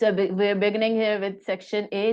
So we're beginning here with section A,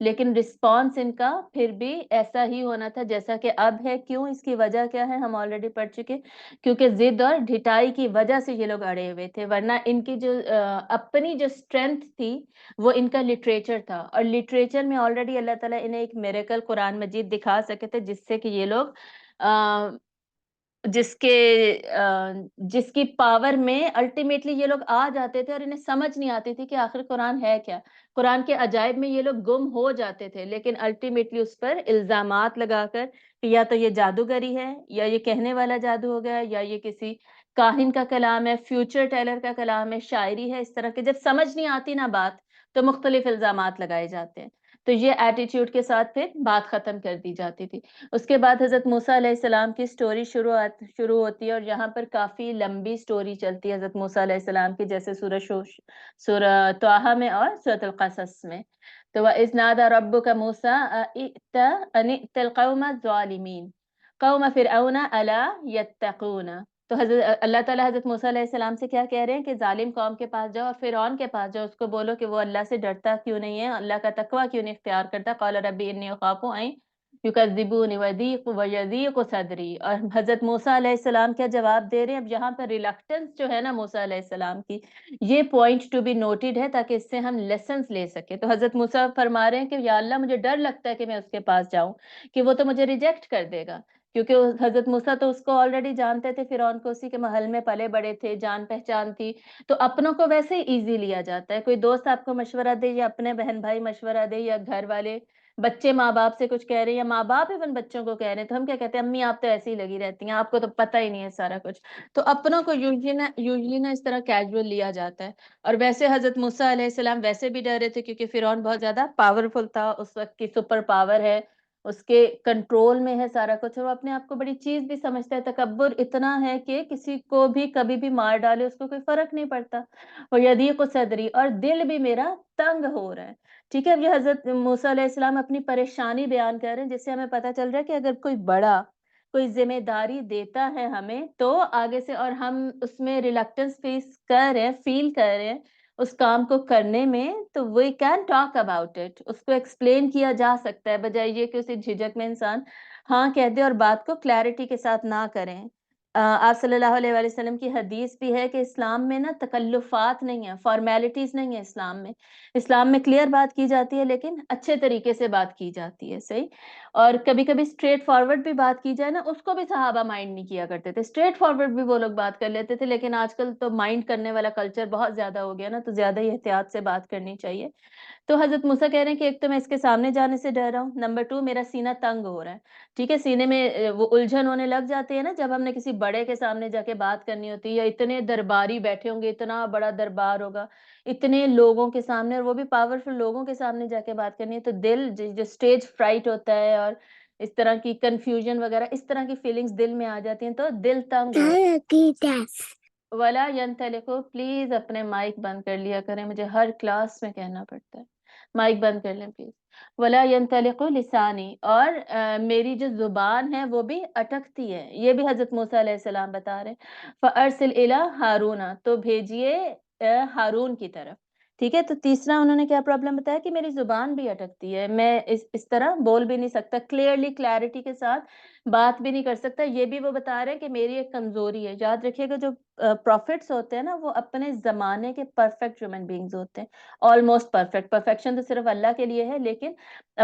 لیکن response in کا پھر بھی ایسا ہی ہونا تھا جیسا کہ اب ہے. کیوں؟ اس کی وجہ کیا ہے ہم آلریڈی پڑھ چکے, کیونکہ ضد اور ڈھٹائی کی وجہ سے یہ لوگ اڑے ہوئے تھے, ورنہ ان کی جو اپنی جو اسٹرینتھ تھی وہ ان کا لٹریچر تھا, اور لٹریچر میں آلریڈی اللہ تعالیٰ انہیں ایک میریکل قرآن مجید دکھا سکے تھے جس سے کہ یہ لوگ جس کی پاور میں الٹیمیٹلی یہ لوگ آ جاتے تھے, اور انہیں سمجھ نہیں آتی تھی کہ آخر قرآن ہے کیا. قرآن کے عجائب میں یہ لوگ گم ہو جاتے تھے, لیکن الٹیمیٹلی اس پر الزامات لگا کر کہ یا تو یہ جادوگری ہے, یا یہ کہنے والا جادو ہو گیا, یا یہ کسی کاہن کا کلام ہے, فیوچر ٹیلر کا کلام ہے, شاعری ہے, اس طرح کے جب سمجھ نہیں آتی نا بات تو مختلف الزامات لگائے جاتے ہیں. تو یہ ایٹیٹیوڈ کے ساتھ پھر بات ختم کر دی جاتی تھی. اس کے بعد حضرت موسیٰ علیہ السلام کی سٹوری شروع ہوتی ہے, اور یہاں پر کافی لمبی سٹوری چلتی ہے حضرت موسیٰ علیہ السلام کی, جیسے سورہ طٰہٰ میں اور سورۃ القصص میں. تو وَإِذْ نَادَى رَبُّكَ مُوسَىٰ أَنِ ائْتِ الْقَوْمَ الظَّالِمِينَ قَوْمَ فِرْعَوْنَ أَلَا يَتَّقُونَ. تو حضرت اللہ تعالیٰ حضرت موسیٰ علیہ السلام سے کیا کہہ رہے ہیں کہ ظالم قوم کے پاس جاؤ اور فرعون کے پاس جاؤ, اس کو بولو کہ وہ اللہ سے ڈرتا کیوں نہیں ہے, اللہ کا تقویٰ کیوں نہیں اختیار کرتا. قال ربی انی اخاف ان یکذبون ویضیق صدری. اور حضرت موسیٰ علیہ السلام کیا جواب دے رہے ہیں اب یہاں پر ریلکٹنس جو ہے نا موسیٰ علیہ السلام کی, یہ پوائنٹ ٹو بی نوٹڈ ہے تاکہ اس سے ہم لیسنس لے سکیں. تو حضرت موسیٰ فرما رہے ہیں کہ یا اللہ مجھے ڈر لگتا ہے کہ میں اس کے پاس جاؤں, کہ وہ تو مجھے ریجیکٹ کر دے گا, کیونکہ حضرت موسیٰ تو اس کو آلریڈی جانتے تھے, فرعون کو اسی کے محل میں پلے بڑے تھے, جان پہچان تھی. تو اپنوں کو ویسے ہی ایزی لیا جاتا ہے, کوئی دوست آپ کو مشورہ دے, یا اپنے بہن بھائی مشورہ دے, یا گھر والے بچے ماں باپ سے کچھ کہہ رہے ہیں, یا ماں باپ ایون بچوں کو کہہ رہے ہیں, تو ہم کیا کہتے ہیں, امی آپ تو ایسی ہی لگی رہتی ہیں, آپ کو تو پتہ ہی نہیں ہے سارا کچھ. تو اپنوں کو یوزلی نا اس طرح کیجول لیا جاتا ہے. اور ویسے حضرت موسیٰ علیہ السلام ویسے بھی ڈر رہے تھے, کیونکہ فرعون بہت زیادہ پاورفل تھا, اس وقت کی سپر پاور ہے, اس کے کنٹرول میں ہے سارا کچھ, اور وہ اپنے آپ کو بڑی چیز بھی سمجھتا ہے. تکبر اتنا ہے کہ کسی کو بھی کبھی بھی مار ڈالے اس کو کوئی فرق نہیں پڑتا. وَيَضِيقُ صَدْرِي, اور دل بھی میرا تنگ ہو رہا ہے. ٹھیک ہے, اب یہ حضرت موسیٰ علیہ السلام اپنی پریشانی بیان کر رہے ہیں, جس سے ہمیں پتہ چل رہا ہے کہ اگر کوئی بڑا کوئی ذمہ داری دیتا ہے ہمیں, تو آگے سے اور ہم اس میں ریلکٹنس فیل کر رہے ہیں اس کام کو کرنے میں, تو we can talk about it, اس کو ایکسپلین کیا جا سکتا ہے, بجائے یہ کہ اسی جھجک میں انسان ہاں کہہ دے اور بات کو کلیئرٹی کے ساتھ نہ کریں. آپ صلی اللہ علیہ وآلہ وسلم کی حدیث بھی ہے کہ اسلام میں نا تکلفات نہیں ہیں, فارمیلٹیز نہیں ہیں اسلام میں. اسلام میں کلیئر بات کی جاتی ہے, لیکن اچھے طریقے سے بات کی جاتی ہے, صحیح. اور کبھی کبھی اسٹریٹ فارورڈ بھی بات کی جائے نا, اس کو بھی صحابہ مائنڈ نہیں کیا کرتے تھے, اسٹریٹ فارورڈ بھی وہ لوگ بات کر لیتے تھے. لیکن آج کل تو مائنڈ کرنے والا کلچر بہت زیادہ ہو گیا نا, تو زیادہ ہی احتیاط سے بات کرنی چاہیے. تو حضرت موسیٰ کہہ رہے ہیں کہ ایک تو میں اس کے سامنے جانے سے ڈر رہا ہوں, نمبر 2 میرا سینہ تنگ ہو رہا ہے. ٹھیک ہے, سینے میں وہ الجھن ہونے لگ جاتی ہے نا جب ہم نے کسی بڑے کے سامنے جا کے بات کرنی ہوتی ہے, یا اتنے درباری بیٹھے ہوں گے, اتنا بڑا دربار ہوگا, اتنے لوگوں کے سامنے, اور وہ بھی پاورفل لوگوں کے سامنے جا کے بات کرنی ہے, تو دل جو اسٹیج فرائٹ ہوتا ہے, اور اس طرح کی کنفیوژن وغیرہ, اس طرح کی فیلنگز دل میں آ جاتی ہیں, تو دل تنگ ہو. ولا ينطلقوا, پلیز اپنے مائک بند کر لیا کریں, مجھے ہر کلاس میں کہنا پڑتا ہے, مائک بند کر لیں پلیز. ولا ينطلقوا لسانی, اور میری جو زبان ہے وہ بھی اٹکتی ہے, یہ بھی حضرت موسیٰ علیہ السلام بتا رہے ہیں. فارسل الی ہارون, تو بھیجیے ہارون کی طرف. ٹھیک ہے, تو تیسرا انہوں نے کیا پرابلم بتایا کہ میری زبان بھی اٹکتی ہے, میں اس طرح بول بھی نہیں سکتا, کلیئرٹی کے ساتھ بات بھی نہیں کر سکتا. یہ بھی وہ بتا رہے ہیں کہ میری ایک کمزوری ہے. یاد رکھیے گا جو پروفٹس ہوتے ہیں نا, وہ اپنے زمانے کے پرفیکٹ ہیومن بینگز ہوتے ہیں, آلموسٹ پرفیکٹ. پرفیکشن تو صرف اللہ کے لیے ہے, لیکن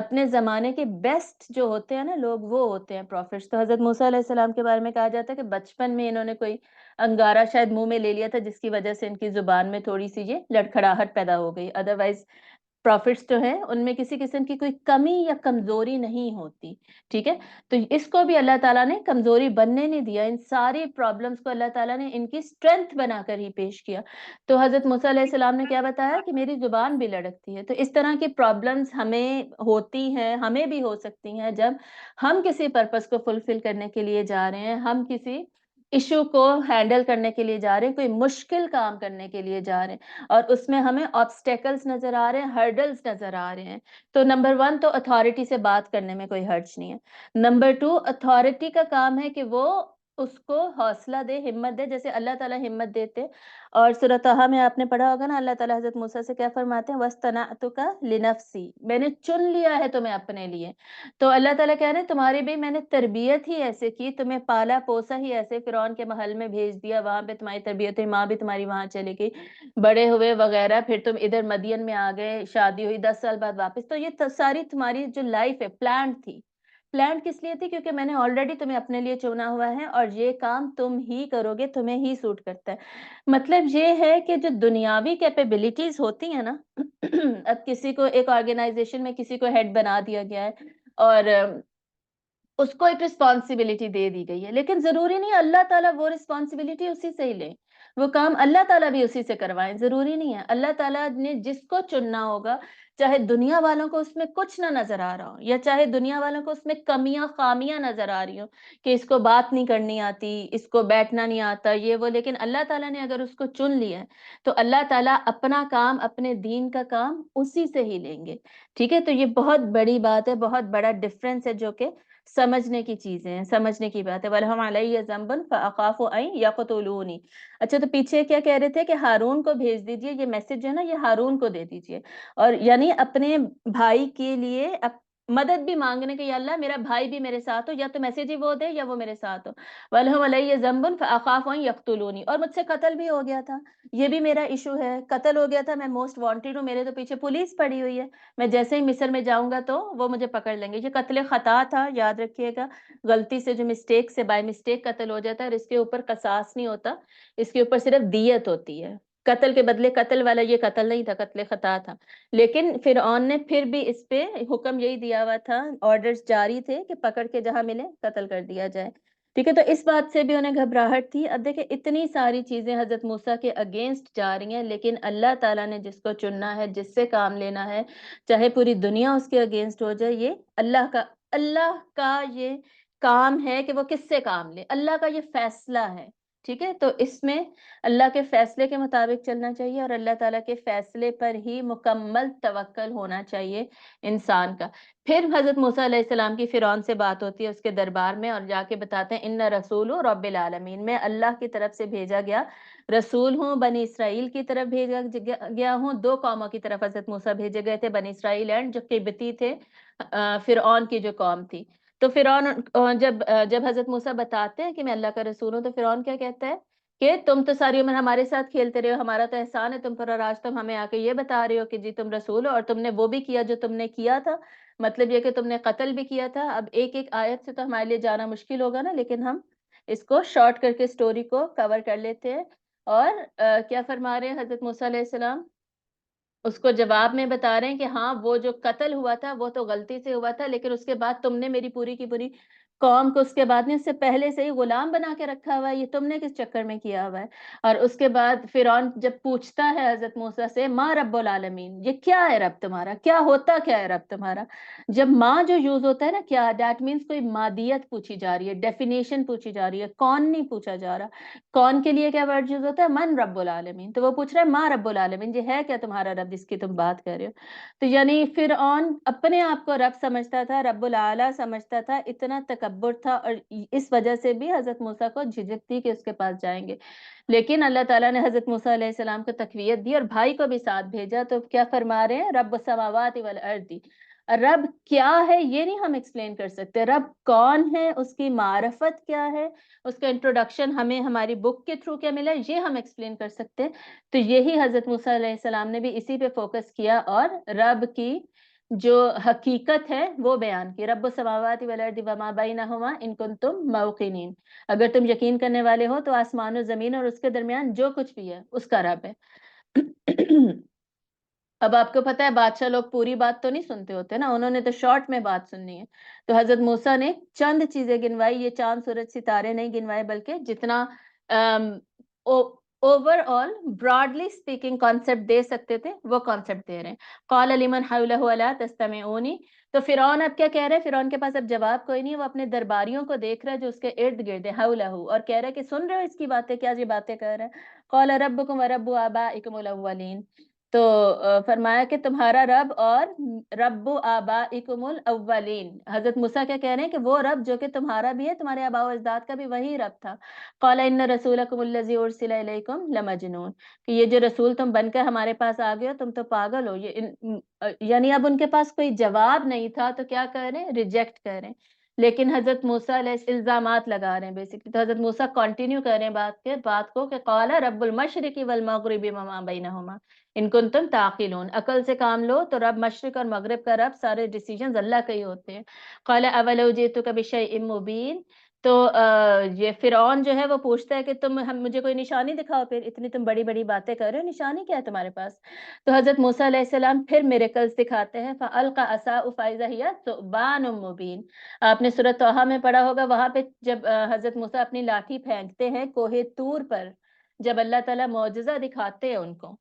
اپنے زمانے کے بیسٹ جو ہوتے ہیں نا لوگ, وہ ہوتے ہیں پروفٹس. تو حضرت موسیٰ علیہ السلام کے بارے میں کہا جاتا ہے کہ بچپن میں انہوں نے کوئی انگارہ شاید منہ میں لے لیا تھا, جس کی وجہ سے ان کی زبان میں تھوڑی سی یہ لڑکھڑاہٹ پیدا ہو گئی. ادروائز پروفٹس جو ہیں ان میں کسی قسم کی کوئی کمی یا کمزوری نہیں ہوتی. ٹھیک ہے, تو اس کو بھی اللہ تعالیٰ نے کمزوری بننے نہیں دیا, ان ساری پرابلمس کو اللہ تعالیٰ نے ان کی اسٹرینتھ بنا کر ہی پیش کیا. تو حضرت موسیٰ علیہ السلام نے کیا بتایا کہ میری زبان بھی لڑکتی ہے. تو اس طرح کی پرابلمس ہمیں ہوتی ہیں, ہمیں بھی ہو سکتی ہیں, جب ہم کسی پرپس کو فلفل کرنے کے لیے جا رہے ہیں, ہم کسی ایشو کو ہینڈل کرنے کے لیے جا رہے ہیں, کوئی مشکل کام کرنے کے لیے جا رہے ہیں, اور اس میں ہمیں آبسٹیکلز نظر آ رہے ہیں, ہرڈلز نظر آ رہے ہیں. تو نمبر 1 تو اتھارٹی سے بات کرنے میں کوئی حرج نہیں ہے. نمبر 2 اتھارٹی کا کام ہے کہ وہ اس کو حوصلہ دے، ہمت دے، جیسے اللہ تعالیٰ ہمت دیتے. اور سورۃ طٰہٰ میں آپ نے پڑھا ہوگا نا، اللہ تعالیٰ حضرت موسیٰ سے کیا فرماتے ہیں، وَاصْطَنَعْتُكَ لِنَفْسِي، میں نے چن لیا ہے تمہیں اپنے لیے. تو اللہ تعالیٰ کہہ رہے ہیں تمہاری بھی میں نے تربیت ہی ایسے کی، تمہیں پالا پوسا ہی ایسے، فرعون کے محل میں بھیج دیا، وہاں پہ تمہاری تربیت ہوئی، ماں بھی تمہاری وہاں چلی گئی، بڑے ہوئے وغیرہ، پھر تم ادھر مدین میں آ گئے، شادی ہوئی 10 سال بعد واپس. تو یہ ساری تمہاری جو لائف ہے پلانڈ تھی. پلانٹ کس لیے تھی؟ کیونکہ میں نے آلریڈی تمہیں اپنے لیے چنا ہوا ہے، اور یہ کام تم ہی کرو گے، تمہیں ہی سوٹ کرتا ہے. مطلب یہ ہے کہ جو دنیاوی کیپیبلٹیز ہوتی ہیں نا، اب کسی کو ایک آرگنائزیشن میں کسی کو ہیڈ بنا دیا گیا ہے، اور اس کو ایک رسپانسبلٹی دے دی گئی ہے، لیکن ضروری نہیں اللہ تعالیٰ وہ رسپانسبلٹی اسی سے ہی لے، وہ کام اللہ تعالیٰ بھی اسی سے کروائیں، ضروری نہیں ہے. اللہ تعالیٰ نے جس کو چننا ہوگا، چاہے دنیا والوں کو اس میں کچھ نہ نظر آ رہا ہو، یا چاہے دنیا والوں کو اس میں کمیاں خامیاں نظر آ رہی ہوں، کہ اس کو بات نہیں کرنی آتی، اس کو بیٹھنا نہیں آتا، یہ وہ، لیکن اللہ تعالیٰ نے اگر اس کو چن لیا ہے تو اللہ تعالیٰ اپنا کام، اپنے دین کا کام اسی سے ہی لیں گے. ٹھیک ہے، تو یہ بہت بڑی بات ہے، بہت بڑا ڈفرنس ہے، جو کہ سمجھنے کی چیزیں ہیں، سمجھنے کی بات ہے. وَلَهُمْ عَلَيَّ ذَنْبٌ فَأَخَافُ أَن يَقْتُلُونِ. اچھا، تو پیچھے کیا کہہ رہے تھے کہ ہارون کو بھیج دیجئے، یہ میسج جو ہے نا یہ ہارون کو دے دیجئے، اور یعنی اپنے بھائی کے لیے مدد بھی مانگنے کہ یا اللہ میرا بھائی بھی میرے ساتھ ہو، یا تو میسج ہی وہ دے یا وہ میرے ساتھ ہو. وَلَهُمْ عَلَيَّ ذَنْبٌ فَأَخَافُ أَن يَقْتُلُونِ. اور مجھ سے قتل بھی ہو گیا تھا، یہ بھی میرا ایشو ہے، قتل ہو گیا تھا، میں موسٹ وانٹیڈ ہوں، میرے تو پیچھے پولیس پڑی ہوئی ہے، میں جیسے ہی مصر میں جاؤں گا تو وہ مجھے پکڑ لیں گے. یہ قتل خطا تھا، یاد رکھیے گا، غلطی سے جو مسٹیک سے بائی مسٹیک قتل ہو جاتا ہے، اور اس کے اوپر قصاص نہیں ہوتا، اس کے اوپر صرف دیت ہوتی ہے. قتل کے بدلے قتل والا یہ قتل نہیں تھا، قتل خطا تھا. لیکن فرعون نے پھر بھی اس پہ حکم یہی دیا ہوا تھا، آرڈرز جاری تھے کہ پکڑ کے جہاں ملے قتل کر دیا جائے. ٹھیک ہے، تو اس بات سے بھی انہیں گھبراہٹ تھی. اب دیکھیں اتنی ساری چیزیں حضرت موسیٰ کے اگینسٹ جا رہی ہیں، لیکن اللہ تعالیٰ نے جس کو چننا ہے، جس سے کام لینا ہے، چاہے پوری دنیا اس کے اگینسٹ ہو جائے، یہ اللہ کا یہ کام ہے کہ وہ کس سے کام لے، اللہ کا یہ فیصلہ ہے. ٹھیک ہے، تو اس میں اللہ کے فیصلے کے مطابق چلنا چاہیے، اور اللہ تعالیٰ کے فیصلے پر ہی مکمل توکل ہونا چاہیے انسان کا. پھر حضرت موسیٰ علیہ السلام کی فرعون سے بات ہوتی ہے اس کے دربار میں، اور جا کے بتاتے ہیں ان رسول رب العالمین، میں اللہ کی طرف سے بھیجا گیا رسول ہوں، بنی اسرائیل کی طرف بھیجا گیا ہوں. 2 قوموں کی طرف حضرت موسیٰ بھیجے گئے تھے، بنی اسرائیل اینڈ جو قبطی تھے، فرعون کی جو قوم تھی. تو فرعون جب حضرت موسیٰ بتاتے ہیں کہ میں اللہ کا رسول ہوں، تو فرعون کیا کہتا ہے کہ تم تو ساری عمر ہمارے ساتھ کھیلتے رہے ہو، ہمارا تو احسان ہے تم پر، اور آج تم ہمیں آ کے یہ بتا رہے ہو کہ جی تم رسول ہو، اور تم نے وہ بھی کیا جو تم نے کیا تھا، مطلب یہ کہ تم نے قتل بھی کیا تھا. اب ایک ایک آیت سے تو ہمارے لیے جانا مشکل ہوگا نا، لیکن ہم اس کو شارٹ کر کے سٹوری کو کور کر لیتے ہیں. اور کیا فرما رہے ہیں حضرت موسیٰ علیہ السلام؟ اس کو جواب میں بتا رہے ہیں کہ ہاں وہ جو قتل ہوا تھا وہ تو غلطی سے ہوا تھا، لیکن اس کے بعد تم نے میری پوری کی پوری قوم کو اس کے بعد نہیں، اس سے پہلے سے ہی غلام بنا کے رکھا ہوا ہے، یہ تم نے کس چکر میں کیا ہوا ہے. اور اس کے بعد فرعون جب پوچھتا ہے حضرت موسیٰ سے ماں رب العالمین، یہ کیا ہے رب تمہارا، کیا ہوتا کیا ہے رب تمہارا. جب ماں جو یوز ہوتا ہے نا، کیا دیٹ مینس کوئی مادیت پوچھی جا رہی ہے، ڈیفینیشن پوچھی جا رہی ہے، کون نہیں پوچھا جا رہا. کون کے لیے کیا ورڈ یوز ہوتا ہے؟ من رب العالمین. تو وہ پوچھ رہا ہے ماں رب العالمین، یہ ہے کیا تمہارا رب جس کی تم بات کر رہے ہو. تو یعنی فرعون اپنے آپ کو رب سمجھتا تھا، رب العالی سمجھتا تھا، اتنا تکبر تھا، اور اس وجہ سے بھی حضرت موسیٰ کو جھجک تھی کہ اس کے پاس جائیں گے. لیکن اللہ تعالیٰ نے حضرت موسیٰ علیہ السلام کو تقویت دی اور بھائی کو بھی ساتھ بھیجا. تو کیا فرما رہے ہیں؟ رب السماوات والارض. رب کیا ہے یہ نہیں ہم ایکسپلین کر سکتے، رب کون ہے، اس کی معرفت کیا ہے، اس کا انٹروڈکشن ہمیں ہماری بک کے تھرو کیا ملا، یہ ہم ایکسپلین کر سکتے. تو یہی حضرت موسیٰ علیہ السلام نے بھی اسی پہ فوکس کیا، اور رب کی جو حقیقت ہے وہ بیان کی. رب السماوات والارض وما بینہما ان کنتم موقنین، اگر تم یقین کرنے والے ہو تو آسمان و زمین اور اس کے درمیان جو کچھ بھی ہے اس کا رب ہے. اب آپ کو پتہ ہے بادشاہ لوگ پوری بات تو نہیں سنتے ہوتے نا، انہوں نے تو شارٹ میں بات سننی ہے. تو حضرت موسیٰ نے چند چیزیں گنوائی، یہ چاند سورج ستارے نہیں گنوائے، بلکہ جتنا overall broadly speaking concept دے سکتے تھے وہ کانسیپٹ دے رہے ہیں. قال لمن حولہ الا تستمعون. تو فرعون اب کیا کہہ رہے ہیں؟ فرعون کے پاس اب جواب کوئی نہیں، وہ اپنے درباریوں کو دیکھ رہا ہے جو اس کے ارد گرد ہے، حولہ، اور کہہ رہا ہے کہ سن رہے ہو اس کی باتیں، کیا یہ باتیں کر رہے ہیں. قال ربکم ورب آبائکم الاولین. تو فرمایا کہ تمہارا رب اور رب آبائکم الاولین، حضرت موسیٰ کیا کہہ رہے ہیں کہ وہ رب جو کہ تمہارا بھی ہے، تمہارے آباء و اجداد کا بھی وہی رب تھا. قال ان رسولکم الذی ارسل الیکم لمجنون، کہ یہ جو رسول تم بن کر ہمارے پاس آ گئے ہو تم تو پاگل ہو. یعنی اب ان کے پاس کوئی جواب نہیں تھا تو کیا کر رہے ہیں، ریجیکٹ کر رہے ہیں. لیکن حضرت موسیٰ علیہ الزامات لگا رہے ہیں بیسکلی. تو حضرت موسیٰ کنٹینیو کر رہے ہیں بات کو کہ قال رب المشرق والمغرب وما بینہما ان کنتم تعقلون، عقل سے کام لو تو رب مشرق اور مغرب کا رب، سارے ڈیسیجنز اللہ کے ہی ہوتے ہیں. قال اولو جئتک بشیء مبین، تو یہ فرعون جو ہے وہ پوچھتا ہے کہ مجھے کوئی نشانی دکھاؤ، پھر اتنی تم بڑی بڑی باتیں کر رہے ہو، نشانی کیا ہے تمہارے پاس؟ تو حضرت موسیٰ علیہ السلام پھر میریکلز دکھاتے ہیں. فَأَلْقَى عَصَاهُ فَإِذَا هِيَ ثُعْبَانٌ مُبِينٌ، آپ نے سورۃ طٰہٰ میں پڑھا ہوگا، وہاں پہ جب حضرت موسیٰ اپنی لاٹھی پھینکتے ہیں کوہ طور پر، جب اللہ تعالیٰ معجزہ دکھاتے ہیں ان کو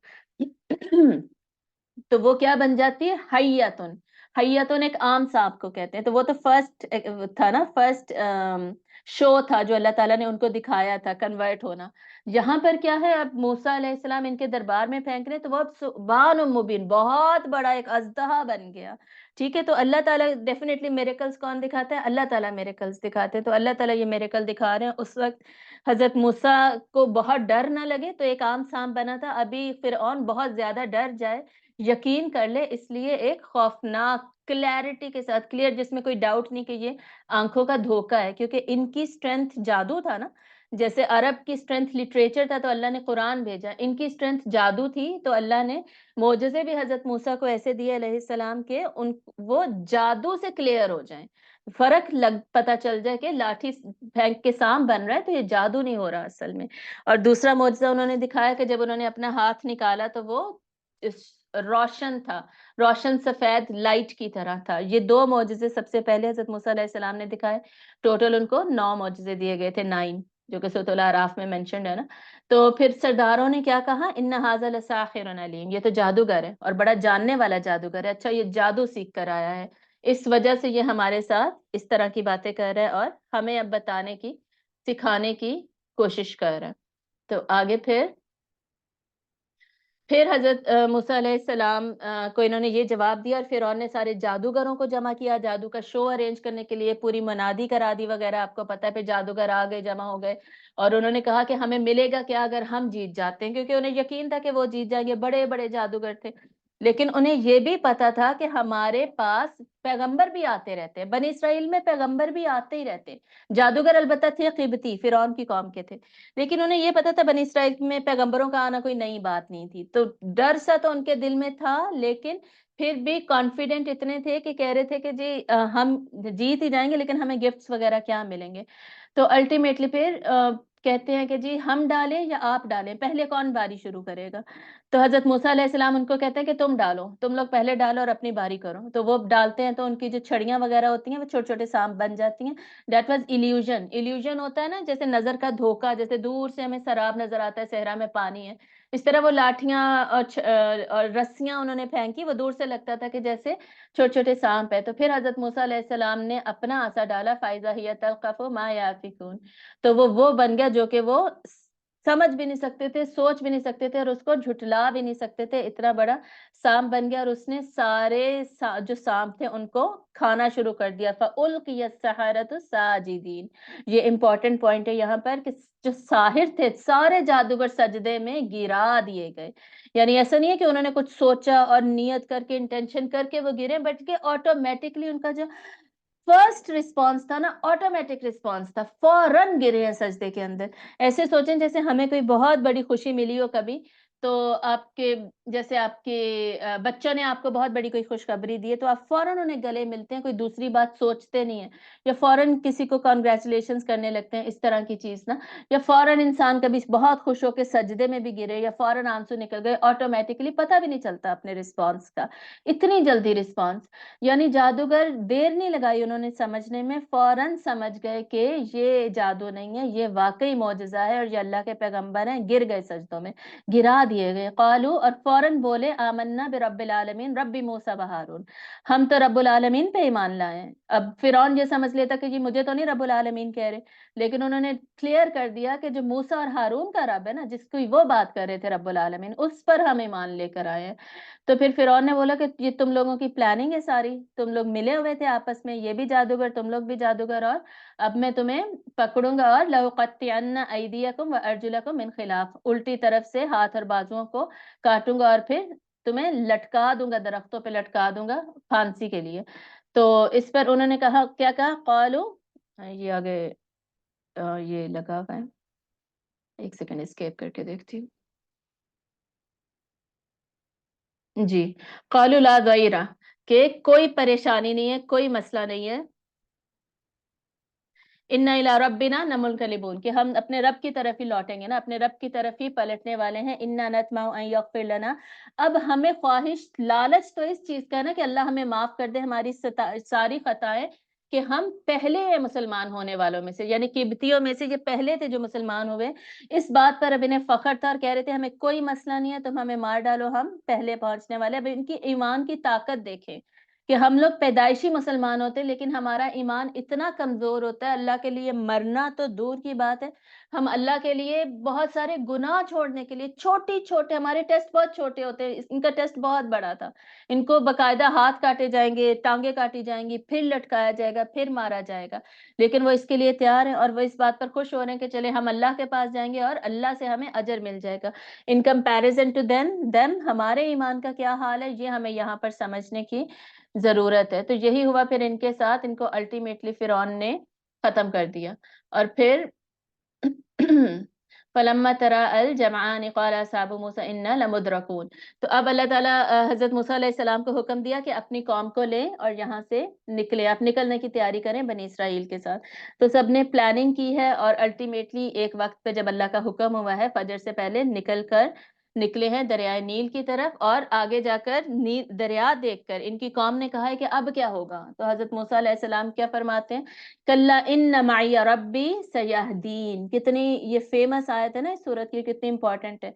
تو وہ کیا بن جاتی ہے، حیاتن. حیاتن ایک عام سانپ کو کہتے ہیں. تو وہ تو فرسٹ تھا نا، فرسٹ شو تھا جو اللہ تعالیٰ نے ان کو دکھایا تھا، کنورٹ ہونا. یہاں پر کیا ہے، اب موسیٰ علیہ السلام ان کے دربار میں پھینک رہے تو وہ اب ثعبان مبین، بہت بڑا ایک اژدہا بن گیا. ٹھیک ہے، تو اللہ تعالیٰ ڈیفینیٹلی میریکلز کون دکھاتا ہے، اللہ تعالیٰ میریکلز دکھاتے ہیں. تو اللہ تعالیٰ یہ میریکل دکھا رہے ہیں. اس وقت حضرت موسیٰ کو بہت ڈر نہ لگے تو ایک عام سانپ بنا تھا، ابھی فرعون بہت زیادہ ڈر جائے، یقین کر لے، اس لیے ایک خوفناک کلیئرٹی کے ساتھ، کلیئر جس میں کوئی ڈاؤٹ نہیں کہ یہ آنکھوں کا دھوکا ہے، کیونکہ ان کی سٹرینتھ جادو تھا نا. جیسے عرب کی سٹرینتھ لٹریچر تھا تو اللہ نے قرآن بھیجا، ان کی سٹرینتھ جادو تھی تو اللہ نے معجزے بھی حضرت موسیٰ کو ایسے دیے علیہ السلام کے وہ جادو سے کلیئر ہو جائیں، فرق پتا چل جائے کہ لاٹھی پھینک کے سانپ بن رہا ہے تو یہ جادو نہیں ہو رہا اصل میں. اور دوسرا معجزہ انہوں نے دکھایا کہ جب انہوں نے اپنا ہاتھ نکالا تو وہ روشن تھا، روشن سفید لائٹ کی طرح تھا. یہ دو معجزے سب سے پہلے حضرت موسیٰ علیہ السلام نے دکھائے. ٹوٹل ان کو 9 معجزے دیے گئے تھے، 9، جو کہ سورۃ الاعراف میں مینشنڈ ہے نا. تو پھر سرداروں نے کیا کہا، ان ھذا لساحر علیم، یہ تو جادوگر ہے اور بڑا جاننے والا جادوگر ہے. اچھا یہ جادو سیکھ کر آیا ہے، اس وجہ سے یہ ہمارے ساتھ اس طرح کی باتیں کر رہا ہے اور ہمیں اب بتانے کی، سکھانے کی کوشش کر رہا ہے. تو آگے پھر حضرت موسیٰ علیہ السلام کو انہوں نے یہ جواب دیا، اور فرعون نے سارے جادوگروں کو جمع کیا جادو کا شو ارینج کرنے کے لیے، پوری منادی کرا دی وغیرہ، آپ کو پتہ ہے. پھر جادوگر آ گئے، جمع ہو گئے، اور انہوں نے کہا کہ ہمیں ملے گا کیا اگر ہم جیت جاتے ہیں، کیونکہ انہیں یقین تھا کہ وہ جیت جائیں گے، بڑے بڑے جادوگر تھے. لیکن انہیں یہ بھی پتا تھا کہ ہمارے پاس پیغمبر بھی آتے رہتے ہیں، بنی اسرائیل میں پیغمبر بھی آتے ہی رہتے. جادوگر البتہ تھے قبطی، فرعون کی قوم کے تھے، لیکن انہیں یہ پتا تھا بنی اسرائیل میں پیغمبروں کا آنا کوئی نئی بات نہیں تھی. تو ڈر سا تو ان کے دل میں تھا، لیکن پھر بھی کانفیڈنٹ اتنے تھے کہ کہہ رہے تھے کہ جی ہم جیت ہی جائیں گے، لیکن ہمیں گفٹس وغیرہ کیا ملیں گے. تو الٹیمیٹلی پھر کہتے ہیں کہ جی ہم ڈالیں یا آپ ڈالیں، پہلے کون باری شروع کرے گا. تو حضرت موسیٰ علیہ السلام ان کو کہتے ہیں کہ تم ڈالو، تم لوگ پہلے ڈالو اور اپنی باری کرو. تو وہ ڈالتے ہیں تو ان کی جو چھڑیاں وغیرہ ہوتی ہیں وہ چھوٹے چھوٹے سانپ بن جاتی ہیں. That was illusion. ایلیوژن ہوتا ہے نا جیسے نظر کا دھوکا، جیسے دور سے ہمیں سراب نظر آتا ہے، صحرا میں پانی ہے، اس طرح وہ لاٹھیاں اور رسیاں انہوں نے پھینکی، وہ دور سے لگتا تھا کہ جیسے چھوٹے چھوٹے سانپ ہے. تو پھر حضرت موسیٰ علیہ السلام نے اپنا عصا ڈالا، فَإِذَا هِيَ تَلْقَفُ مَا يَأْفِكُونَ، تو وہ بن گیا جو کہ وہ سمجھ بھی نہیں سکتے تھے، سوچ بھی نہیں سکتے تھے، اور اس کو جھٹلا بھی نہیں سکتے تھے. اتنا بڑا سانپ بن گیا، اور اس نے سارے جو سانپ تھے ان کو کھانا شروع کر دیا. فَأُلْقِيَ السَّحَرَةُ سَاجِدِينَ. یہ امپورٹنٹ پوائنٹ ہے یہاں پر کہ جو ساحر تھے سارے جادوگر سجدے میں گرا دیے گئے. یعنی ایسا نہیں ہے کہ انہوں نے کچھ سوچا اور نیت کر کے، انٹینشن کر کے وہ گرے، بٹ کہ آٹومیٹکلی ان کا جو فرسٹ رسپانس تھا نا، آٹومیٹک رسپانس تھا، فوراً گرے ہیں سجدے کے اندر. ایسے سوچیں جیسے ہمیں کوئی بہت بڑی خوشی ملی ہو کبھی، تو آپ کے جیسے آپ کے بچوں نے آپ کو بہت بڑی کوئی خوشخبری دی ہے تو آپ فوراً انہیں گلے ملتے ہیں، کوئی دوسری بات سوچتے نہیں ہیں، یا فوراً کسی کو کانگریچولیشنز کرنے لگتے ہیں، اس طرح کی چیز نا. یا فوراً انسان کبھی بہت خوش ہو کے سجدے میں بھی گرے، یا فوراً آنسو نکل گئے، آٹومیٹکلی پتہ بھی نہیں چلتا اپنے رسپانس کا، اتنی جلدی رسپانس. یعنی جادوگر دیر نہیں لگائی انہوں نے سمجھنے میں، فوراً سمجھ گئے کہ یہ جادو نہیں ہے، یہ واقعی معجزہ ہے اور یہ اللہ کے پیغمبر ہیں. گر گئے سجدوں میں، گرا دیے گئے. قالو، اور فوراً بولے، آمنا برب العالمین رب موسیٰ و ہارون، ہم تو رب العالمین پہ ایمان لائے ہیں. اب فرعون یہ سمجھ لیتا کہ جی مجھے تو نہیں رب العالمین کہہ رہے، لیکن انہوں نے کلیئر کر دیا کہ جو موسیٰ اور ہارون کا رب ہے نا، جس کی وہ بات کر رہے تھے رب العالمین، اس پر ہم ایمان لے کر آئے ہیں۔ تو پھر فرعون نے بولا کہ یہ تم لوگوں کی پلاننگ ہے ساری، تم لوگ ملے ہوئے تھے آپس میں، یہ بھی جادوگر تم لوگ بھی جادوگر، اور اب میں تمہیں پکڑوں گا اور لَأُقَطِّعَنَّ أَيْدِيَكُمْ وَأَرْجُلَكُمْ مِنْ خِلَافٍ، الٹی طرف سے ہاتھ اور بازوؤں کو کاٹوں گا اور پھر تمہیں لٹکا دوں گا، درختوں پہ لٹکا دوں گا پھانسی کے لیے۔ تو اس پر انہوں نے کہا، کیا کہا؟ قالو، یہ آگے یہ لگا ہوا ہے، ایک سیکنڈ اسکیپ کر کے دیکھتی ہوں۔ جی، قالوا لا ضیرہ، کہ کوئی پریشانی نہیں ہے، کوئی مسئلہ نہیں ہے، اِنَّا إِلَىٰ رَبِّنَا لَمُنْقَلِبُونَ، کہ ہم اپنے رب کی طرف ہی لوٹیں گے نا، اپنے رب کی طرف ہی پلٹنے والے ہیں۔ اِنَّا نَطْمَعُ أَن يَغْفِرَ لَنَا، اب ہمیں خواہش، لالچ تو اس چیز کا ہے نا کہ اللہ ہمیں معاف کر دے ہماری ساری خطائیں، کہ ہم پہلے ہیں مسلمان ہونے والوں میں سے، یعنی قبطیوں میں سے یہ پہلے تھے جو مسلمان ہوئے۔ اس بات پر اب انہیں فخر تھا اور کہہ رہے تھے ہمیں کوئی مسئلہ نہیں ہے، تم ہمیں مار ڈالو، ہم پہلے پہنچنے والے۔ اب ان کی ایمان کی طاقت دیکھیں کہ ہم لوگ پیدائشی مسلمان ہوتے ہیں لیکن ہمارا ایمان اتنا کمزور ہوتا ہے، اللہ کے لیے مرنا تو دور کی بات ہے، ہم اللہ کے لیے بہت سارے گناہ چھوڑنے کے لیے چھوٹے ہمارے ٹیسٹ بہت چھوٹے ہوتے ہیں، ان کا ٹیسٹ بہت بڑا تھا، ان کو باقاعدہ ہاتھ کاٹے جائیں گے، ٹانگیں کاٹی جائیں گی، پھر لٹکایا جائے گا، پھر مارا جائے گا، لیکن وہ اس کے لیے تیار ہیں اور وہ اس بات پر خوش ہو رہے ہیں کہ چلے ہم اللہ کے پاس جائیں گے اور اللہ سے ہمیں اجر مل جائے گا۔ ان کمپیریزن ٹو دیم ہمارے ایمان کا کیا حال ہے، یہ ہمیں یہاں پر سمجھنے کی ضرورت ہے۔ تو یہی ہوا پھر ان کے ساتھ، ان کو الٹیمیٹلی فرعون نے ختم کر دیا۔ اور پھر فَلَمَّا تَرَاءَ الْجَمْعَانِ قَالَ أَصْحَابُ مُوسَىٰ إِنَّا لَمُدْرَكُونَ، تو اب اللہ تعالیٰ حضرت موسیٰ علیہ السلام کو حکم دیا کہ اپنی قوم کو لیں اور یہاں سے نکلے، آپ نکلنے کی تیاری کریں بنی اسرائیل کے ساتھ۔ تو سب نے پلاننگ کی ہے اور الٹیمیٹلی ایک وقت پہ جب اللہ کا حکم ہوا ہے، فجر سے پہلے نکلے ہیں دریائے نیل کی طرف، اور آگے جا کر دریا دیکھ کر ان کی قوم نے کہا ہے کہ اب کیا ہوگا؟ تو حضرت موسیٰ علیہ السلام کیا فرماتے ہیں؟ کَلَّا إِنَّ مَعِیَ رَبِّی سَیَہْدِینِ، کتنی یہ فیمس آیت ہے نا اس سورت کی، کتنی امپورٹنٹ ہے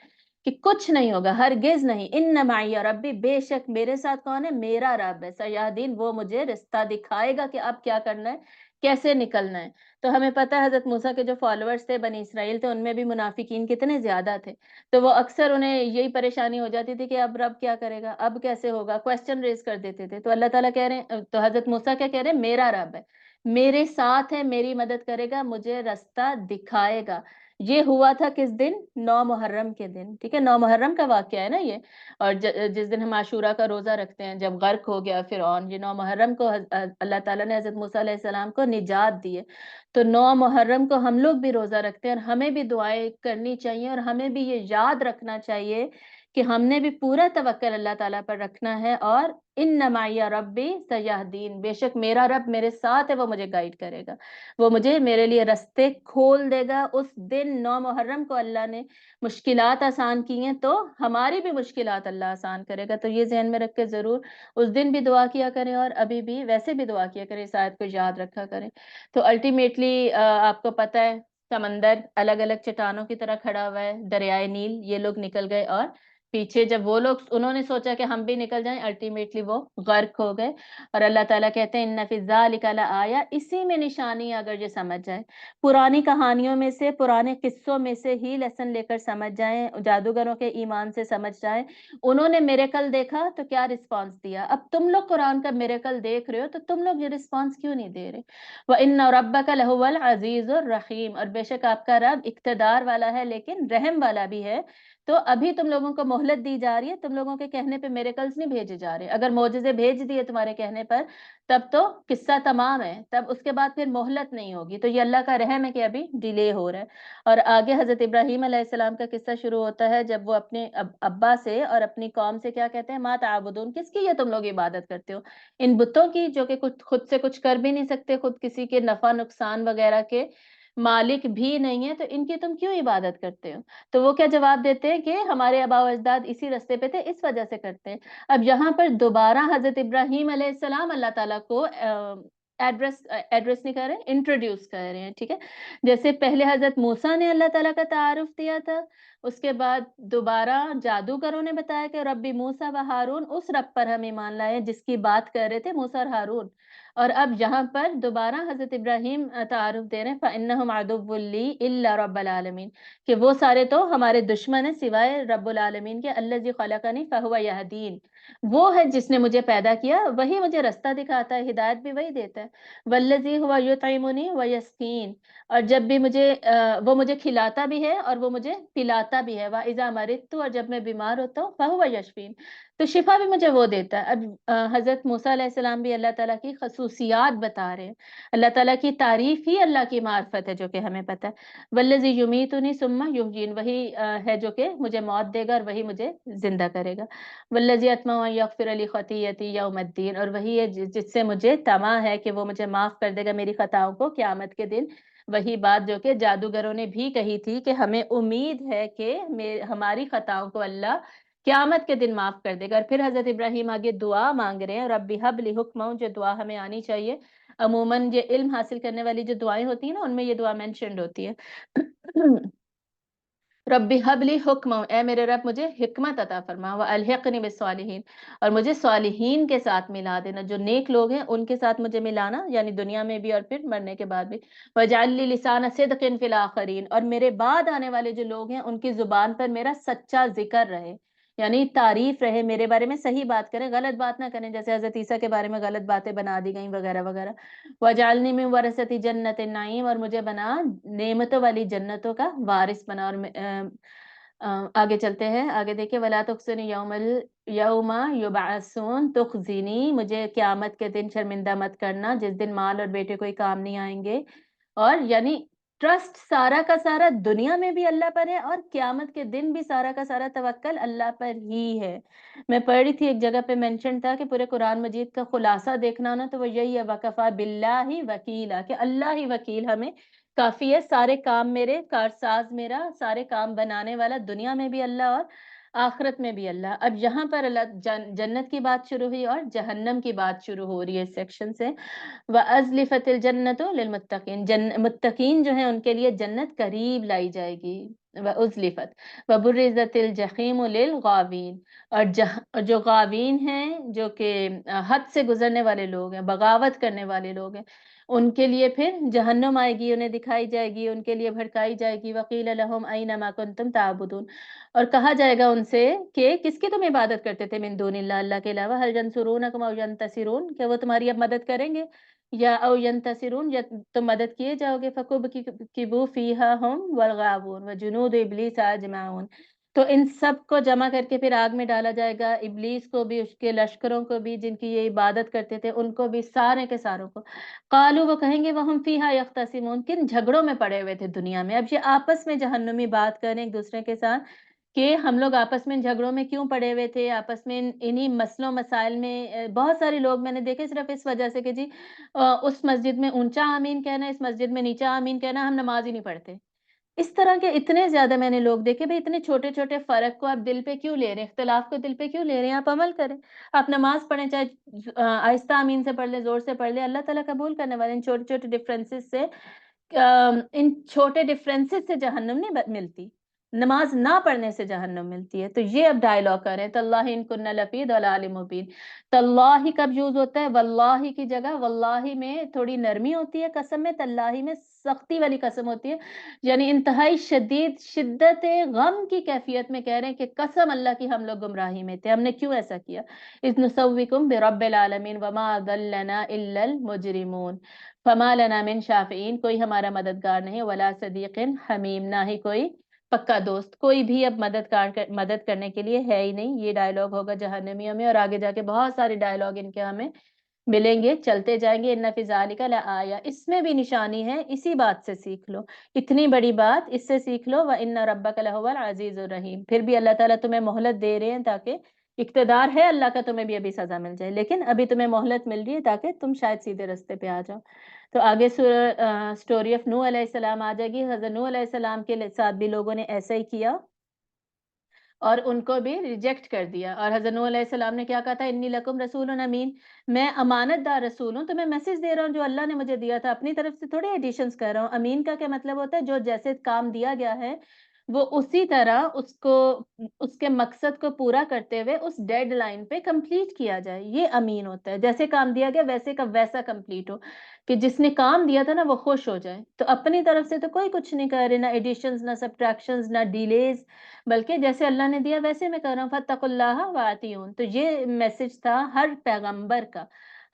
کہ کچھ نہیں ہوگا، ہرگز نہیں، اِنَّ مَعِیَ رَبِّی، بے شک میرے ساتھ کون ہے؟ میرا رب ہے، سیہدین، وہ مجھے رستہ دکھائے گا کہ اب کیا کرنا ہے، کیسے نکلنا ہے۔ تو ہمیں پتہ ہے حضرت موسیٰ کے جو فالوورز تھے بنی اسرائیل تھے، ان میں بھی منافقین کتنے زیادہ تھے، تو وہ اکثر انہیں یہی پریشانی ہو جاتی تھی کہ اب رب کیا کرے گا، اب کیسے ہوگا، کوسچن ریز کر دیتے تھے۔ تو اللہ تعالیٰ کہہ رہے ہیں، تو حضرت موسیٰ کیا کہہ رہے ہیں؟ میرا رب ہے، میرے ساتھ ہے، میری مدد کرے گا، مجھے رستہ دکھائے گا۔ یہ ہوا تھا کس دن؟ 9 محرم کے دن، ٹھیک ہے، 9 محرم کا واقعہ ہے نا یہ، اور جس دن ہم عاشورہ کا روزہ رکھتے ہیں جب غرق ہو گیا فرعون، یہ 9 محرم کو اللہ تعالیٰ نے حضرت موسیٰ علیہ السلام کو نجات دی ہے۔ تو 9 محرم کو ہم لوگ بھی روزہ رکھتے ہیں اور ہمیں بھی دعائیں کرنی چاہیے اور ہمیں بھی یہ یاد رکھنا چاہیے کہ ہم نے بھی پورا توکل اللہ تعالیٰ پر رکھنا ہے، اور ان معی ربی سیہدین، بے شک میرا رب میرے ساتھ ہے، وہ مجھے گائیڈ کرے گا، وہ مجھے میرے لیے رستے کھول دے گا۔ اس دن 9 محرم کو اللہ نے مشکلات آسان کی ہیں تو ہماری بھی مشکلات اللہ آسان کرے گا، تو یہ ذہن میں رکھ کے ضرور اس دن بھی دعا کیا کریں اور ابھی بھی ویسے بھی دعا کیا کریں، اس آیت کو یاد رکھا کریں۔ تو الٹیمیٹلی آپ کو پتہ ہے سمندر الگ الگ چٹانوں کی طرح کھڑا ہوا ہے، دریائے نیل، یہ لوگ نکل گئے اور پیچھے جب وہ لوگ انہوں نے سوچا کہ ہم بھی نکل جائیں، الٹیمیٹلی وہ غرق ہو گئے۔ اور اللہ تعالیٰ کہتے ہیں ان فی ذالک لآیہ، اسی میں نشانی ہے اگر یہ سمجھ جائیں، پرانی کہانیوں میں سے، پرانے قصوں میں سے ہی لیسن لے کر سمجھ جائیں، جادوگروں کے ایمان سے سمجھ جائیں۔ انہوں نے میریکل دیکھا تو کیا رسپانس دیا، اب تم لوگ قرآن کا میریکل دیکھ رہے ہو تو تم لوگ یہ رسپانس کیوں نہیں دے رہے؟ وَإِنَّ رَبَّكَ لَهُوَ الْعَزِيزُ الرَّحِيمُ، اور بے شک آپ کا رب اقتدار والا ہے لیکن رحم والا بھی ہے۔ تو ابھی تم لوگوں کو مہلت دی جا رہی ہے، تم لوگوں کے کہنے پہ میریکلز نہیں بھیجے جا رہے، اگر معجزے بھیج دیے تمہارے کہنے پر تب تو قصہ تمام ہے، تب اس کے بعد پھر مہلت نہیں ہوگی، تو یہ اللہ کا رحم ہے کہ ابھی ڈیلے ہو رہا ہے۔ اور آگے حضرت ابراہیم علیہ السلام کا قصہ شروع ہوتا ہے جب وہ اپنے ابا سے اور اپنی قوم سے کیا کہتے ہیں؟ ما تعبدون، کس کی یہ تم لوگ عبادت کرتے ہو؟ ان بتوں کی جو کہ خود سے کچھ کر بھی نہیں سکتے، خود کسی کے نفع نقصان وغیرہ کے مالک بھی نہیں ہے، تو ان کی تم کیوں عبادت کرتے ہو؟ تو وہ کیا جواب دیتے ہیں کہ ہمارے آباء و اجداد اسی رستے پہ تھے، اس وجہ سے کرتے ہیں۔ اب یہاں پر دوبارہ حضرت ابراہیم علیہ السلام اللہ تعالیٰ کو ایڈریس نہیں کر رہے، انٹروڈیوس کر رہے ہیں، ٹھیک ہے، جیسے پہلے حضرت موسیٰ نے اللہ تعالیٰ کا تعارف دیا تھا، اس کے بعد دوبارہ جادوگروں نے بتایا کہ ربی موسیٰ و ہارون، اس رب پر ہم ایمان لائے ہیں جس کی بات کر رہے تھے موسیٰ اور ہارون۔ اور اب یہاں پر دوبارہ حضرت ابراہیم تعارف دے رہے ہیں فَإِنَّهُمْ عَدُوٌّ لِّي إِلَّا رَبَّ الْعَالَمِينَ، کہ وہ سارے تو ہمارے دشمن ہیں سوائے رب العالمین کے، الذی خلقنی فہو یہدین، وہ ہے جس نے مجھے پیدا کیا، وہی مجھے رستہ دکھاتا ہے، ہدایت بھی وہی دیتا ہے، والذی ہوا یطعمنی ویسقین، اور جب بھی وہ مجھے کھلاتا بھی ہے اور وہ مجھے پلاتا بھی ہے، وَإِذَا مَرِضْتُ، اور جب میں بیمار ہوتا ہوں فَهُوَ یشفین، تو شفا بھی مجھے وہ دیتا ہے۔ اب حضرت موسیٰ علیہ السلام بھی اللہ تعالیٰ کی خصوصیات بتا رہے ہیں، اللہ تعالیٰ کی تعریف ہی اللہ کی معرفت ہے جو کہ ہمیں پتہ ہے۔ وَالَّذِي يُمِيتُنِي ثُمَّ يُحْيِينِ، وہی ہے جو کہ مجھے موت دے گا اور وہی مجھے زندہ کرے گا۔ وَالَّذِي أَطْمَعُ أَن يَغْفِرَ لِي خَطِيئَتِي يَوْمَ الدِّينِ، اور وہی ہے جس سے مجھے طمع ہے کہ وہ مجھے معاف کر دے گا میری خطاؤں کو قیامت کے دن۔ وہی بات جو کہ جادوگروں نے بھی کہی تھی کہ ہمیں امید ہے کہ ہماری خطاؤں کو اللہ قیامت کے دن معاف کر دے گا۔ اور پھر حضرت ابراہیم آگے دعا مانگ رہے ہیں، ربی حب لی حکمہ، جو دعا ہمیں آنی چاہیے۔ عموماً یہ علم حاصل کرنے والی جو دعائیں ہوتی ہیں نا، ان میں یہ دعا مینشنڈ ہوتی ہے۔ ربی حب لی حکمہ، اے میرے رب مجھے حکمت عطا فرما، والحقنی بالصالحین، اور مجھے صالحین کے ساتھ ملا دینا، جو نیک لوگ ہیں ان کے ساتھ مجھے ملانا، یعنی دنیا میں بھی اور پھر مرنے کے بعد بھی۔ وجعل لی لسان صدق فی الاخرین، اور میرے بعد آنے والے جو لوگ ہیں ان کی زبان پر میرا سچا ذکر رہے، یعنی تعریف رہے، میرے بارے میں صحیح بات کریں، غلط بات نہ کریں، جیسے حضرت عیسیٰ کے بارے میں غلط باتیں بنا دی گئیں وغیرہ وغیرہ۔ وجعلنی من ورثۃ جنت النعیم، اور مجھے بنا نعمتوں والی جنتوں کا وارث بنا۔ اور آگے چلتے ہیں، آگے دیکھیں، ولا تخزنی یوم یبعثون تخزنی، مجھے قیامت کے دن شرمندہ مت کرنا جس دن مال اور بیٹے کوئی کام نہیں آئیں گے۔ اور یعنی ٹرسٹ سارا کا سارا دنیا میں بھی اللہ پر ہے اور قیامت کے دن بھی سارا کا سارا توکل اللہ پر ہی ہے۔ میں پڑھ رہی تھی ایک جگہ پہ مینشن تھا کہ پورے قرآن مجید کا خلاصہ دیکھنا نا تو وہ یہی ہے، وَكَفَى بِاللَّهِ وَكِيلًا، کہ اللہ ہی وکیل ہمیں کافی ہے، سارے کام میرے، کارساز میرا، سارے کام بنانے والا دنیا میں بھی اللہ اور آخرت میں بھی اللہ۔ اب یہاں پر اللہ جنت کی بات شروع ہوئی اور جہنم کی بات شروع ہو رہی ہے اس سیکشن سے۔ وَأَزْلِفَتِ الْجَنَّةُ لِلْمُتَّقِينَ، متقین جو ہیں ان کے لیے جنت قریب لائی جائے گی۔ وَأُزْلِفَتْ وَبُرِّزَتِ الْجَحِيمُ لِلْغَاوِينَ، اور جو غاوین ہیں، جو کہ حد سے گزرنے والے لوگ ہیں، بغاوت کرنے والے لوگ ہیں، ان کے لیے پھر جہنم آئے گی، انہیں دکھائی جائے گی، ان کے لیے بھڑکائی جائے گی۔ وَقِيلَ لَهُمْ أَيْنَ مَا كُنْتُمْ تَعْبُدُونَ، اور کہا جائے گا ان سے کہ کس کی تم عبادت کرتے تھے من دون اللہ، اللہ کے علاوہ، هل ينصرونكم أو ينتصرون، کہ وہ تمہاری اب مدد کریں گے، یا او ینتصرون، یا تم مدد کیے جاؤ گے۔ فَكُبْكِبُوا فِيهَا هُمْ وَالْغَاوُونَ وَجُنُودُ إِبْلِيسَ أَجْمَعُونَ، تو ان سب کو جمع کر کے پھر آگ میں ڈالا جائے گا، ابلیس کو بھی، اس کے لشکروں کو بھی، جن کی یہ عبادت کرتے تھے ان کو بھی، سارے کے ساروں کو۔ قالوا، وہ کہیں گے، وہم فیہا یختصمون، کن جھگڑوں میں پڑے ہوئے تھے دنیا میں۔ اب یہ آپس میں جہنمی بات کریں ایک دوسرے کے ساتھ کہ ہم لوگ آپس میں جھگڑوں میں کیوں پڑے ہوئے تھے، آپس میں انہی مسئلوں مسائل میں۔ بہت سارے لوگ میں نے دیکھے صرف اس وجہ سے کہ جی اس مسجد میں اونچا آمین کہنا، اس مسجد میں نیچا آمین کہنا، ہم نماز ہی نہیں پڑھتے۔ اس طرح کے اتنے زیادہ میں نے لوگ دیکھے، بھئی اتنے چھوٹے چھوٹے فرق کو آپ دل پہ کیوں لے رہے ہیں، اختلاف کو دل پہ کیوں لے رہے ہیں، آپ عمل کریں، آپ نماز پڑھیں، چاہے آہستہ آمین سے پڑھ لیں، زور سے پڑھ لیں، اللہ تعالیٰ قبول کرنے والے۔ ان چھوٹے چھوٹے ڈفرینسز سے ان چھوٹے ڈفرینسز سے جہنم نہیں ملتی، نماز نہ پڑھنے سے جہنم ملتی ہے۔ تو یہ اب ڈائلاگ کر رہے ہیں، تاللہ ان کنہ لفی ضلال مبین۔ تاللہ کب یوز ہوتا ہے؟ واللہ کی جگہ واللہ میں تھوڑی نرمی ہوتی ہے قسم میں، تاللہ میں سختی والی قسم ہوتی ہے، یعنی انتہائی شدید شدت غم کی کیفیت میں کہہ رہے ہیں کہ قسم اللہ کی ہم لوگ گمراہی میں تھے، ہم نے کیوں ایسا کیا۔ اذ نسویکم برب العالمین وما ضلنا الا المجرمون فما لنا من شافعین، کوئی ہمارا مددگار نہیں، ولا صدیق حمیم، نہ ہی کوئی پکا دوست، کوئی بھی اب مدد کرنے کے لیے ہے ہی نہیں۔ یہ ڈائلاگ ہوگا جہنمیوں میں، اور آگے جا کے بہت سارے ڈائلاگ ان کے ہمیں ملیں گے، چلتے جائیں گے۔ ان فی ذالک لآیہ، اس میں بھی نشانی ہے، اسی بات سے سیکھ لو، اتنی بڑی بات اس سے سیکھ لو۔ وان ربک لہو العزیز الرحیم، پھر بھی اللہ تعالیٰ تمہیں مہلت دے رہے ہیں تاکہ اقتدار ہے اللہ کا، تمہیں بھی ابھی سزا مل جائے، لیکن ابھی تمہیں مہلت مل رہی ہے تاکہ تم شاید سیدھے رستے پہ آ جاؤ۔ تو آگے سٹوری آف نوح علیہ السلام آ جائے گی۔ حضرت نوح علیہ السلام کے ساتھ بھی لوگوں نے ایسا ہی کیا اور ان کو بھی ریجیکٹ کر دیا، اور حضرت نوح علیہ السلام نے کیا کہا تھا، انی لکم رسول امین، میں امانت دار رسول ہوں، تو میں میسج دے رہا ہوں جو اللہ نے مجھے دیا تھا، اپنی طرف سے تھوڑی ایڈیشنز کر رہا ہوں۔ امین کا کیا مطلب ہوتا ہے؟ جو جیسے کام دیا گیا ہے وہ اسی طرح اس کے مقصد کو پورا کرتے ہوئے اس ڈیڈ لائن پہ کمپلیٹ کیا جائے. یہ امین ہوتا ہے. جیسے کام دیا گیا ویسے کا ویسا کمپلیٹ ہو, کہ جس نے کام دیا تھا نا وہ خوش ہو جائے. تو اپنی طرف سے تو کوئی کچھ نہیں کر رہے, نہ ایڈیشنز نہ سبٹریکشنز نہ ڈیلیز, بلکہ جیسے اللہ نے دیا ویسے میں کر رہا ہوں. فاتقوا اللہ واتیون. تو یہ میسج تھا ہر پیغمبر کا.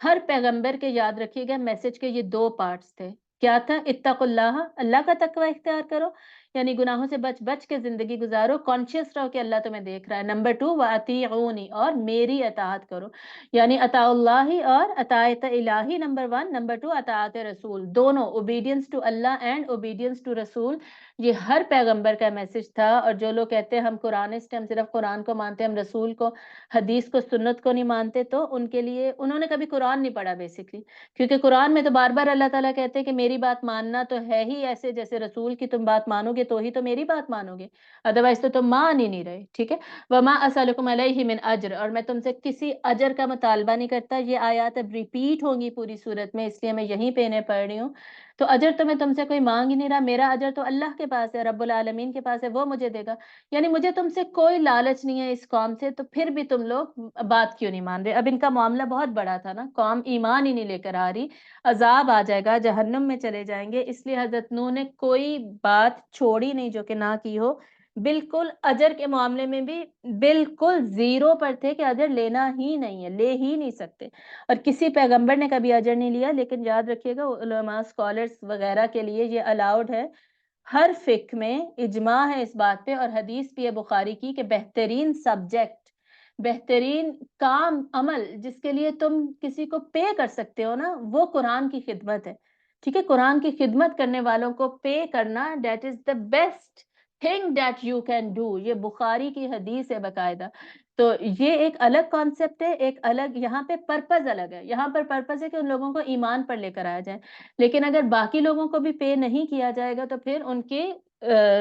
ہر پیغمبر کے یاد رکھیے گا میسج کے یہ دو پارٹس تھے. کیا تھا؟ اتقوا اللہ, اللہ کا تقوی اختیار کرو, یعنی گناہوں سے بچ بچ کے زندگی گزارو, کانشیس رہو کہ اللہ تمہیں دیکھ رہا ہے. نمبر 2 واطیعونی, اور میری اطاعت کرو, یعنی اطاع اللہ اور اطاعت الہی نمبر 1. نمبر 2 اطاعت رسول, دونوں obedience to Allah and obedience to رسول. یہ ہر پیغمبر کا میسج تھا. اور جو لوگ کہتے ہیں ہم قرآنسٹ ہیں, ہم صرف قرآن کو مانتے ہیں, ہم رسول کو, حدیث کو, سنت کو نہیں مانتے, تو ان کے لیے انہوں نے کبھی قرآن نہیں پڑھا بیسکلی. کیونکہ قرآن میں تو بار بار اللہ تعالیٰ کہتے ہیں کہ میری بات ماننا تو ہے ہی ایسے جیسے رسول کی تم بات مانو گے تو ہی تو میری بات مانو گے, ادروائز تو تم مان ہی نہیں رہے. ٹھیک ہے. وما اسألکم علیہ من اجر, اور میں تم سے کسی اجر کا مطالبہ نہیں کرتا. یہ آیات اب ریپیٹ ہوں گی پوری صورت میں, اس لیے میں یہیں پہ انہیں پڑھ رہی ہوں. تو اجر تو میں تم سے کوئی مانگ ہی نہیں رہا, میرا اجر تو اللہ کے پاس ہے, رب العالمین کے پاس ہے, وہ مجھے دے گا. یعنی مجھے تم سے کوئی لالچ نہیں ہے اس قوم سے, تو پھر بھی تم لوگ بات کیوں نہیں مان رہے؟ اب ان کا معاملہ بہت بڑا تھا نا, قوم ایمان ہی نہیں لے کر آ رہی, عذاب آ جائے گا, جہنم میں چلے جائیں گے. اس لیے حضرت نوح نے کوئی بات چھوڑی نہیں جو کہ نہ کی ہو. بالکل اجر کے معاملے میں بھی بالکل زیرو پر تھے کہ اجر لینا ہی نہیں ہے, لے ہی نہیں سکتے. اور کسی پیغمبر نے کبھی اجر نہیں لیا. لیکن یاد رکھیے گا علماء اسکالرز وغیرہ کے لیے یہ الاؤڈ ہے. ہر فقہ میں اجماع ہے اس بات پہ, اور حدیث بھی ہے بخاری کی, کہ بہترین سبجیکٹ, بہترین کام عمل جس کے لیے تم کسی کو پے کر سکتے ہو نا, وہ قرآن کی خدمت ہے. ٹھیک ہے. قرآن کی خدمت کرنے والوں کو پے کرنا, that is the best thing that you can do. یہ بخاری کی حدیث ہے باقاعدہ. تو یہ ایک الگ کانسیپٹ ہے, ایک الگ, یہاں پہ پرپز الگ ہے. یہاں پر پرپز ہے کہ ان لوگوں کو ایمان پر لے کر آیا جائے. لیکن اگر باقی لوگوں کو بھی پے نہیں کیا جائے گا تو پھر ان کی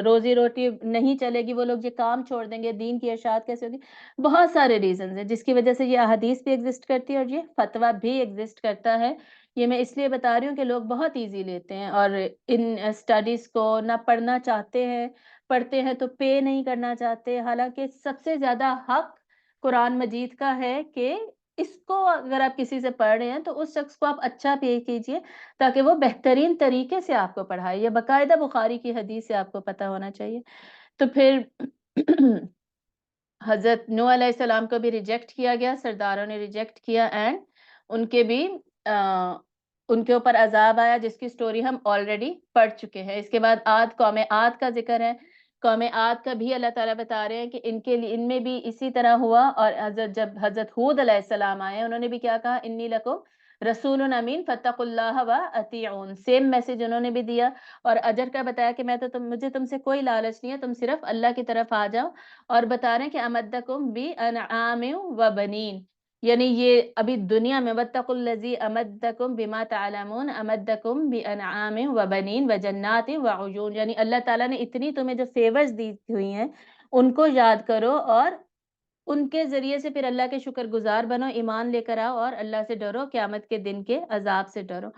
روزی روٹی نہیں چلے گی, وہ لوگ یہ کام چھوڑ دیں گے, دین کی اشاعت کیسے ہوگی؟ بہت سارے ریزنز ہیں جس کی وجہ سے یہ احادیث بھی ایگزسٹ کرتی ہے اور یہ فتویٰ بھی ایگزسٹ کرتا ہے. یہ میں اس لیے بتا رہی ہوں کہ لوگ بہت ایزی لیتے ہیں اور ان اسٹڈیز کو نہ پڑھنا چاہتے ہیں, پڑھتے ہیں تو پے نہیں کرنا چاہتے. حالانکہ سب سے زیادہ حق قرآن مجید کا ہے کہ اس کو اگر آپ کسی سے پڑھ رہے ہیں تو اس شخص کو آپ اچھا پے کیجئے تاکہ وہ بہترین طریقے سے آپ کو پڑھائے. یہ باقاعدہ بخاری کی حدیث سے آپ کو پتہ ہونا چاہیے. تو پھر حضرت نوح علیہ السلام کو بھی ریجیکٹ کیا گیا, سرداروں نے ریجیکٹ کیا, اینڈ ان کے بھی ان کے اوپر عذاب آیا جس کی سٹوری ہم آلریڈی پڑھ چکے ہیں. اس کے بعد عاد, قوم عاد کا ذکر ہے. قوم عاد کا بھی اللہ تعالیٰ بتا رہے ہیں کہ ان کے لیے, ان میں بھی اسی طرح ہوا. اور جب حضرت ہود علیہ السلام آئے, انہوں نے بھی کیا کہا, انی لکم رسول امین فاتقوا اللہ واطیعون. سیم میسج انہوں نے بھی دیا. اور اجر کا بتایا کہ میں تو مجھے تم سے کوئی لالچ نہیں ہے, تم صرف اللہ کی طرف آ جاؤ. اور بتا رہے ہیں کہ امدکم بانعام وبنین, یعنی یہ ابھی دنیا میں واتقوا الذی امدکم بما تعلمون امدکم بانعام وبنین وجنات وعیون, یعنی اللہ تعالیٰ نے اتنی تمہیں جو فیورز دی ہوئی ہیں ان کو یاد کرو اور ان کے ذریعے سے پھر اللہ کے شکر گزار بنو, ایمان لے کر آؤ اور اللہ سے ڈرو, قیامت کے دن کے عذاب سے ڈرو.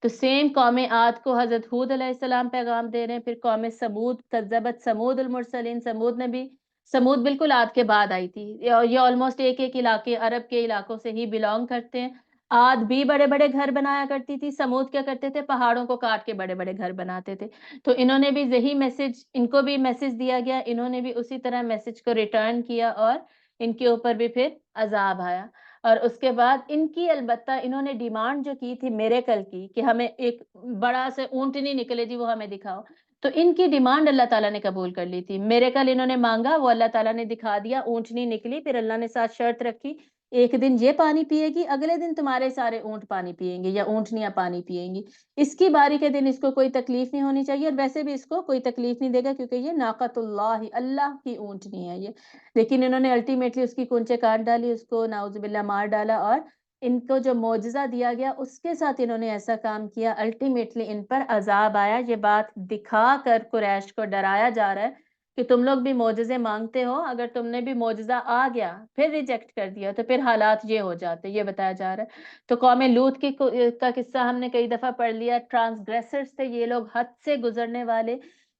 تو سیم قوم عاد کو حضرت ہود علیہ السلام پیغام دے رہے ہیں. پھر قوم سمود, کذبت سمود المرسلین, سمود نے بھی, سمود بالکل عاد کے بعد آئی تھی. یہ آلموسٹ ایک علاقے عرب کے علاقوں سے ہی بلانگ کرتے ہیں. عاد بھی بڑے بڑے گھر بنایا کرتی تھی, سمود کیا کرتے تھے, پہاڑوں کو کاٹ کے بڑے بڑے گھر بناتے تھے. تو انہوں نے بھی یہی میسج, ان کو بھی میسج دیا گیا, انہوں نے بھی اسی طرح میسج کو ریٹرن کیا اور ان کے اوپر بھی پھر عذاب آیا. اور اس کے بعد ان کی البتہ انہوں نے ڈیمانڈ جو کی تھی میریکل کی, کہ ہمیں ایک بڑا سے اونٹنی نکلے جی وہ ہمیں دکھاؤ, تو ان کی ڈیمانڈ اللہ تعالیٰ نے قبول کر لی تھی. میریکل انہوں نے مانگا, وہ اللہ تعالیٰ نے دکھا دیا, اونٹنی نکلی. پھر اللہ نے ساتھ شرط رکھی, ایک دن یہ پانی پیے گی, اگلے دن تمہارے سارے اونٹ پانی پیئیں گے یا اونٹنیاں پانی پیئیں گی. اس کی باری کے دن اس کو کوئی تکلیف نہیں ہونی چاہیے, اور ویسے بھی اس کو کوئی تکلیف نہیں دے گا کیونکہ یہ ناقۃ اللہ, اللہ کی اونٹنی ہے یہ. لیکن انہوں نے الٹیمیٹلی اس کی کونچے کاٹ ڈالی, اس کو نعوذ باللہ مار ڈالا, اور ان کو جو معجزہ دیا گیا اس کے ساتھ انہوں نے ایسا کام کیا, الٹیمیٹلی ان پر عذاب آیا. یہ بات دکھا کر قریش کو ڈرایا جا رہا ہے کہ تم لوگ بھی معجزے مانگتے ہو, اگر تم نے بھی معجزہ آ گیا پھر ریجیکٹ کر دیا تو پھر حالات یہ ہو جاتے, یہ بتایا جا رہا ہے. تو قوم لوط کا قصہ ہم نے کئی دفعہ پڑھ لیا. ٹرانسگریسرز تھے یہ لوگ, حد سے گزرنے والے.